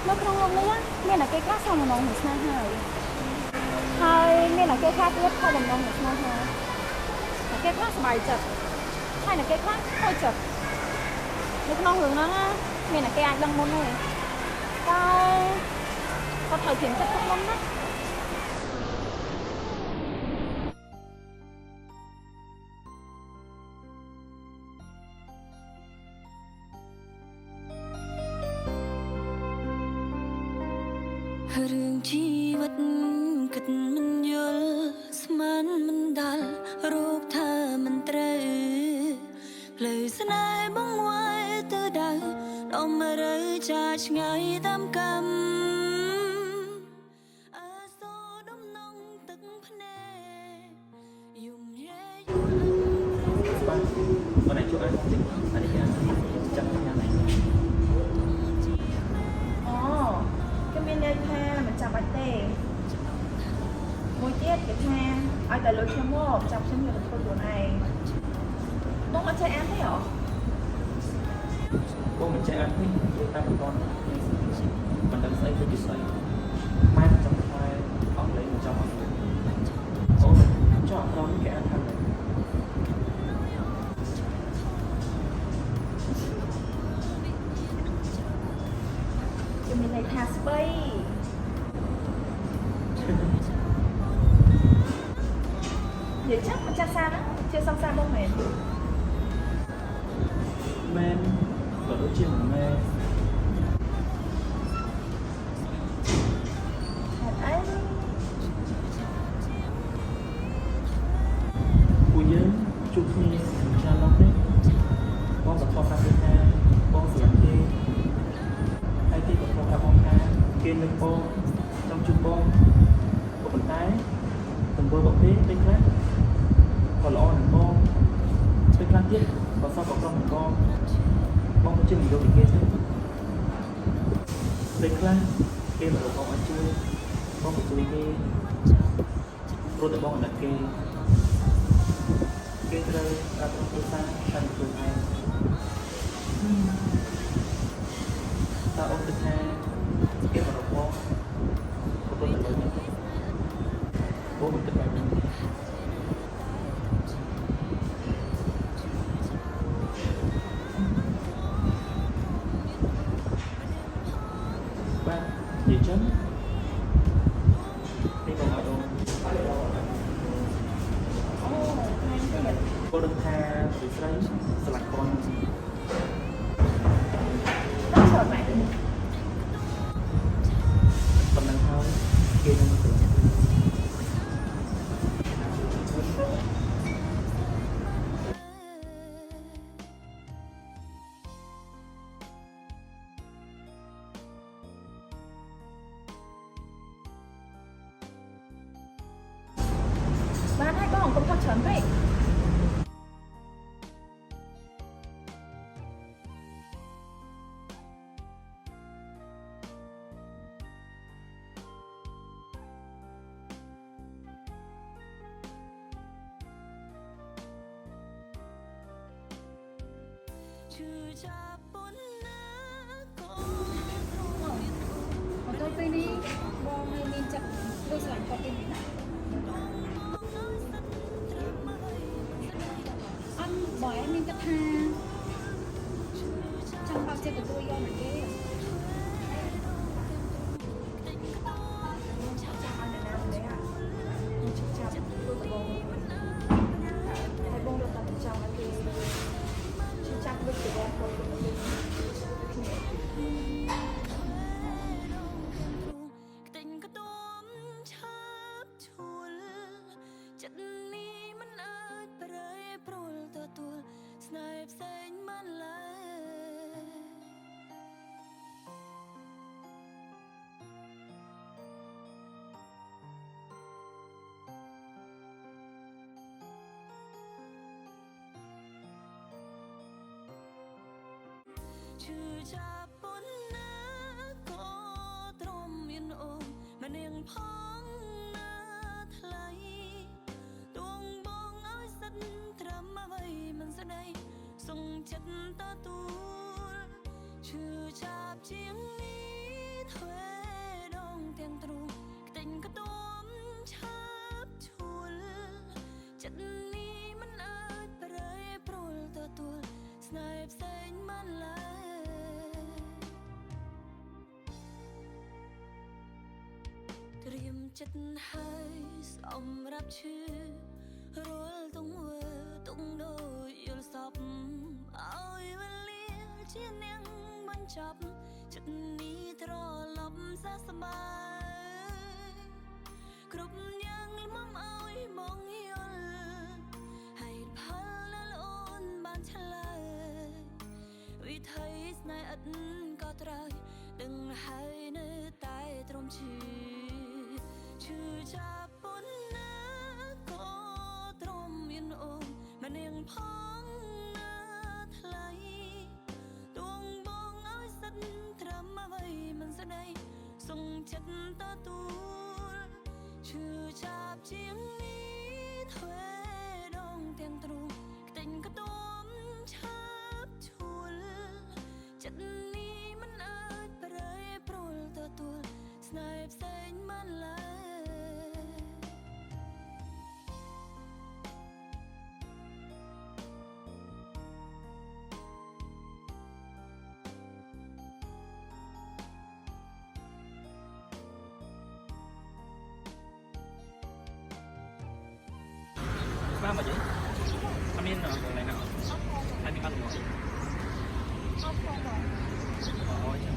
nó không luôn đấy á nên là cái khác xong mà nó một năm hai nên là cái khác rất không bằng nó một năm hai cái khác bài chật hay là cái khác hơi chật nó không hướng nó nên là cái anh đang muốn này có thời kiểm chất không lắm đóរឿងជីវិតគិតមិនយល់ស្មានមិនដល់រោគថាមិនត្រូវផ្លូវស្នេហ៍បងវាយទៅដៅដល់មករើចាឆ្ងាយតាមកម្មអសរដំណងទឹកភ្នែកយំរែយបាទបងឯងជួយឲ្យតិចអានេះចាំយ៉ាងណាអូគេមានន័យថាមិនចាំបាច់ទេមួយទៀតគេថាឲ្យតែលុយខ្ញុំមកចាប់ខ្ញុំយកទៅធ្វើខ្លួនឯងបងអត់ចេះអានទេហ៎បងមិនចេះអានទេតែមិនទាន់មិនដឹងស្អីទៅជាស្អីម៉ែចាំខ្លែអង់គ្លេសមិនចាំអង់គ្លេសអូចុះអក្រគេអានថាម៉េចគេមានន័យថាស្បៃនិយាយchắcចាស់សាណាជាសំសាបងមែនមែនក៏ដូចជាមិនមែនអីពួកយើងជួបគ្នាច្រើនណាស់ទេបងក៏ខកតាមថាបងស្រឡាញ់គេហើយគេក៏ខកតាមបងថាគេនឹកបងចង់ជួបបងក៏ប៉ុន្តែទង្វើរបស់គេពេលខ្លះក៏ល្អនឹងបងពេលខ្លះទៀតក៏សោះក៏ក្រុមនឹងបងមិនជឿមិនយកពីគេទេពេលខ្លះគេមកបងឲ្យជួយបងក៏ជួយគេព្រោះតែបងអត់ដឹងគេត្រូវការប្រឹងប្រែងតាមខ្លួនឯងតើអូនគិតថាគេមកបងក៏ប៉ុន្តែលើនេះបងមិនគិតបែបនេះបាទនិយាយចឹងនេះបងឲ្យអូនអូថ្ងៃទៀតបងដឹងថាស្រីស្រឡាញ់បងដល់ឆ្លងមកប៉ុណ្ណឹងហើយគេនឹងស្រឡាញ់បានហើយបងកុំថត់ច្រើនពេកជឿចាប់ប៉ុណ្ណាក៏ មកដល់ពេលនេះបងមានចិត្តដូចស្រឡាញ់គាត់ទេណាអត់បើឯងមានគិតថាចង់បើកចិត្តទទួលយកមកគេចាំឲ្យនៅណាម្នាក់ខ្ញុំចាប់ធ្វើបងហើយបងរត់តែចង់ឲ្យគេចាប់ដូចជាបងគាត់ខ្ទេញក្ទាំឆាប់ឈួលចិត្តនេះមិនអាចប្រែប្រួលទទួលស្នេហ៍ផ្សេងបានឡើយឈឺចាប់ប៉ុណ្ណាក៏ទ្រាំមានអូនម្នាងផងណាថ្លៃដួងបងឲ្យសិតត្រឹមអ្វីមិនស្ដីសុងចិត្តទទួលឈឺចាប់ជាងនេះ ធ្វេដងទាំងទ្រូងក្តែងក្ទួមឆាប់ឈួលចិត្តនេះមិនអាចប្រែប្រួលទទួលស្នេហ៍ផ្សេងបានឡើយត្រៀមចិត្តហើយសម្រាប់ឈឺរាល់ទង្វើទុកដូចយល់សពឲ្យវេលាជានាងបញ្ចប់ចិត្តនេះត្រឡប់សះស្បើយគ្រប់យ៉ាងលំមឲ្យបងយល់ហើយផលដែលអូនបានឆ្លើយវិថីស្នេហ៍ឥតក៏ត្រូវដឹងហើយនៅតែទ្រាំឈឺចាប់ប៉ុណ្ណាក៏ទ្រាំមានអូនម្នាងផងណាថ្លៃដួងបងឲ្យសិតត្រឹមអ្វីមិនស្ដីសុងចិត្តទទួលឈឺចាប់ជាងនេះធ្វេដងទាំងទ្រូងក្តែងក្ទួមឆាប់ឈួលចិត្តនេះមិនអាចប្រែប្រួលទទួលស្នេហ៍ផ្សេងបានឡើយBa mà vậy? Anh yên rồi, còn lại nào? Anh đi ăn rồi. Không không rồi. Ôi trời.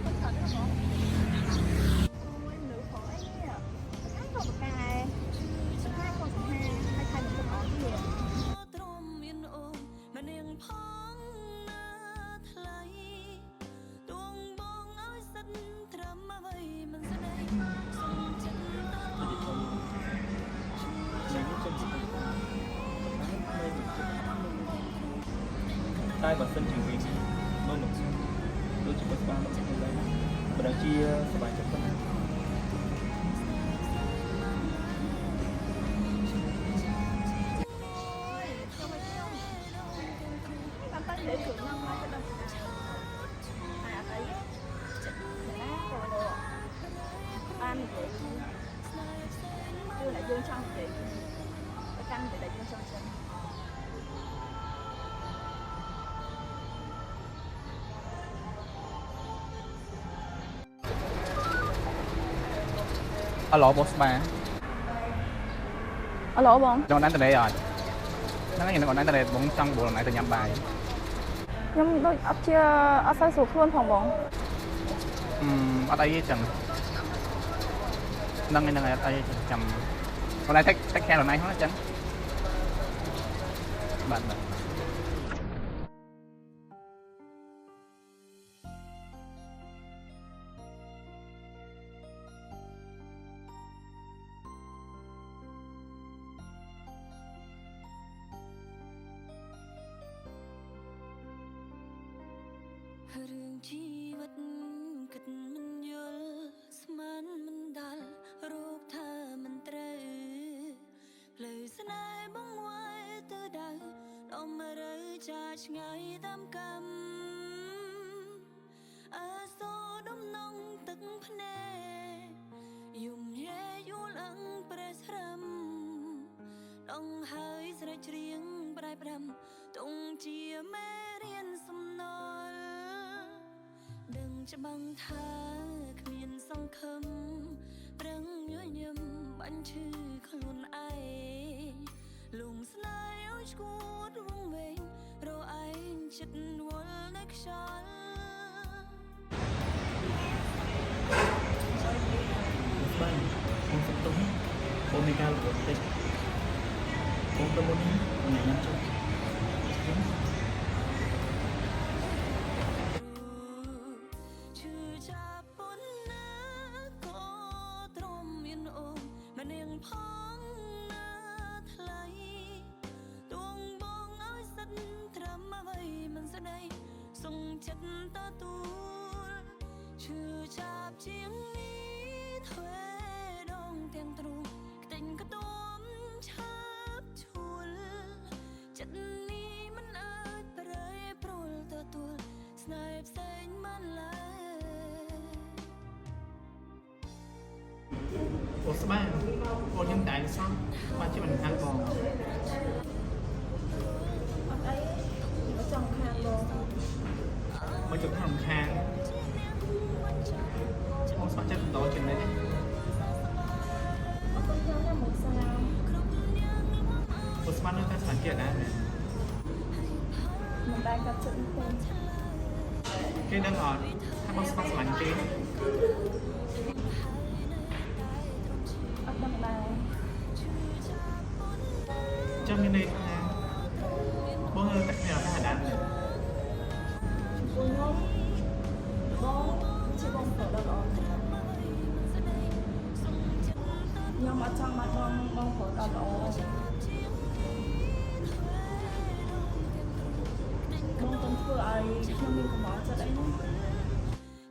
Không thật đó hả? Ôi nữ khỏi á. Cái không một cái. Hai con số hai, hai thay một con gì vậy? ទ្រាំមានអូនម្នាងផងណាថ្លៃដួងបងឲ្យសិតត្រឹមអ្វីមិនស្ដីសុំចិត្តត Tôi chỉ thôi. Mình cũng chân chỉ thôi. Đây mình chỉ tay và sân trường viên luôn được. Tôi chỉ có 3 lần trong đây. Và đã chia số bài cho phân. Bạn phải để thử năm mai cho đồng à thấy để nát rồi được ăn để đưa lại dương trong để canh để lại dương trong chân Alo boss ba. aloបង Cho đánh từ đây rồi. Nó nói gì nó còn đánh từ đây bóng trong bộ lần này từ nhắm bài. ខ្ញុំដូចអត់ជាអត់សូវស្រួលខ្លួនផងបង អត់អីទេចឹងនឹងអត់អីចាំខ្លួនឯង take care ខ្លួនឯងហ្នឹងចឹងបាទ រឿងជីវិតគិតមិនយល់ស្មានមិនដល់រោគថាមិនត្រូវផ្លូវស្នេហ៍បងវាយទៅដៅដំរើចាឆ្ងាយតាមកម្មអសូរដំណងទឹកភ្នែកយំញែយល់អឹងប្រេះស្រាំដងហើយស្រែកច្រៀងប្រែប្រាំទងជាមេរៀនសំណល់ដឹងច្បាំងថាគ្មានសង្ឃឹមប្រឹងញញឹមបាញ់ឈឺខ្លួនឯងលងស្នេហ៍ឲ្យឈួតវងវែងរឯងចិត្តវល់នៅខ្យល់ Ba, con sắp túng. Con mega là một tích. Con có muốn con này nhắm chung. ឈឺចាប់ប៉ុណ្ណាក៏ទ្រាំមានអូនម្នាងផងណាថ្លៃដួងបងឲ្យសិតត្រឹមអ្វីមិនស្ដីសុងចិត្តទទួលឈឺចាប់ជាងនេះធ្វេដងទាំងទ្រូងក្តែងក្ទួមឆាប់ឈួលចិត្តនេះមិនអាចប្រែប្រួលទទួលស្នេហ៍ផ្សេងបានឡើយ អូស្បាអូនខ្ញុំតែសោះបានជាមិនខាងបង អត់អីមកចង់ខាងបង មកជប់ខាងខាងអូស្បាចិត្តបន្តចំណេះ អត់ខ្ញុំខ្ញុំមកសាម អូស្បានៅតែស្លាញ់គេដែរមែន មិនដែរកាត់ចិត្តទេ គេដឹងអត់ថាបងស្បាស្លាញ់គេ អត់ដឹងដែរ ចាំមានន័យថាបងនៅតែគ្នាថាដែរ ពួកខ្ញុំបងជាបងប្អូនដ៏ល្អខ្ញុំអត់ចង់មកបងប្អូនដ៏ល្អបងកុំធ្វើឲ្យខ្ញុំមានកំហុសចិត្តអីណា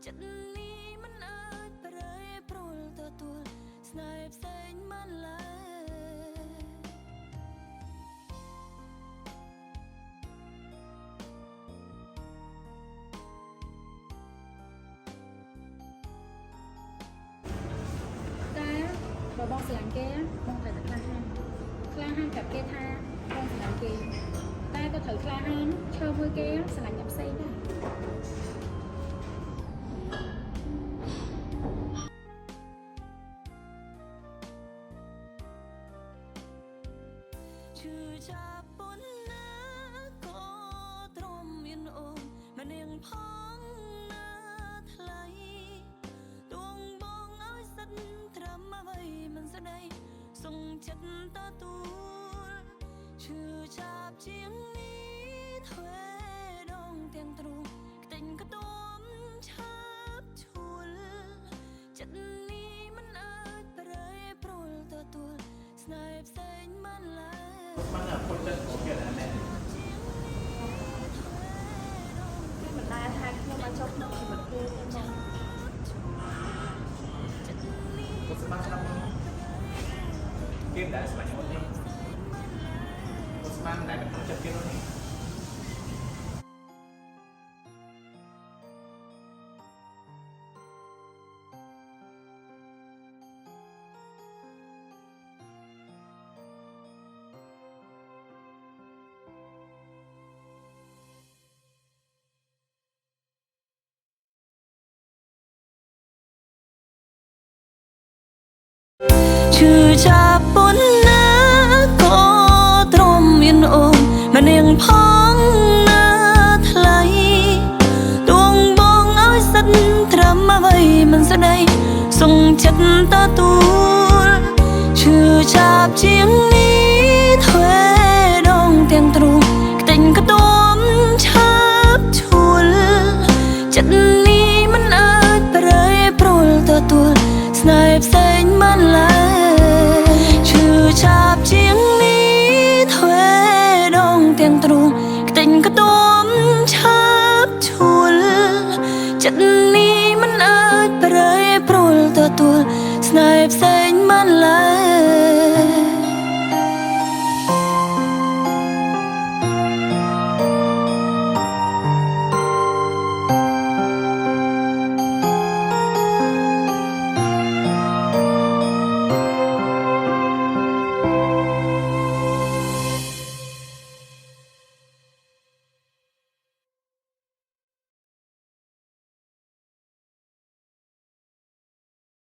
ចិត្តនេះមិនអាចប្រែប្រួលទទួលស្នេហ៍ផ្សេងមិនឡើយ តែបើបងស្រឡាញ់គេបងត្រូវតែក្លាហានប្រាប់គេថាបងស្រឡាញ់គេតែក៏ត្រូវក្លាហានឈើមួយគេស្រឡាញ់អ្នកផ្សេងដែរ ឈឺចាប់ប៉ុណ្ណាក៏ទ្រាំមានអូនម្នាងផងណាថ្លៃដួងបងឲ្យសិតត្រឹមអ្វីមិនស្ដីសុងចិត្តទទួលឈឺចាប់ជាងនេះធ្វេដងទាំងទ្រូងខ្ទេញក្ទាំឆាប់ឈួលចិត្តនេះមិនអាចប្រែប្រួលទទួលស្នេហ៍ផ្សេងមិនឡើយ បានតែពុតចិត្តរបស់គេដែរមែន គេមិនដែរថាខ្ញុំមកចុះក្នុងជីវិតគេទេបង អូស្បាស្ដាប់គេដែរស្លាញ់អូននេះអូស្បាមិនដែរเป็นចិត្តគេនោះនេះ ឈឺចាប់ប៉ុណ្ណាក៏ទ្រាំមានអូនម្នាងផងណាថ្លៃដួងបងឲ្យសិតត្រឹមអ្វីមិនស្ដីសុងចិត្តទទួលឈឺចាប់ជាងនេះធ្វេដងទាំងទ្រូងខ្ទេញក្ទាំឆាប់ឈួលចិត្តនេះមិនអាចប្រែប្រួលទទួលស្នេហ៍ផ្សេងមិនឡើយឈឺចាប់ជាងនេះធ្វេដងទាំងទ្រូងខ្ទេញក្ទាំឆាប់ឈួលចិត្តនេះមិនអាចប្រែប្រួលទទួលស្នេហ៍ផ្សេងមិនឡើយ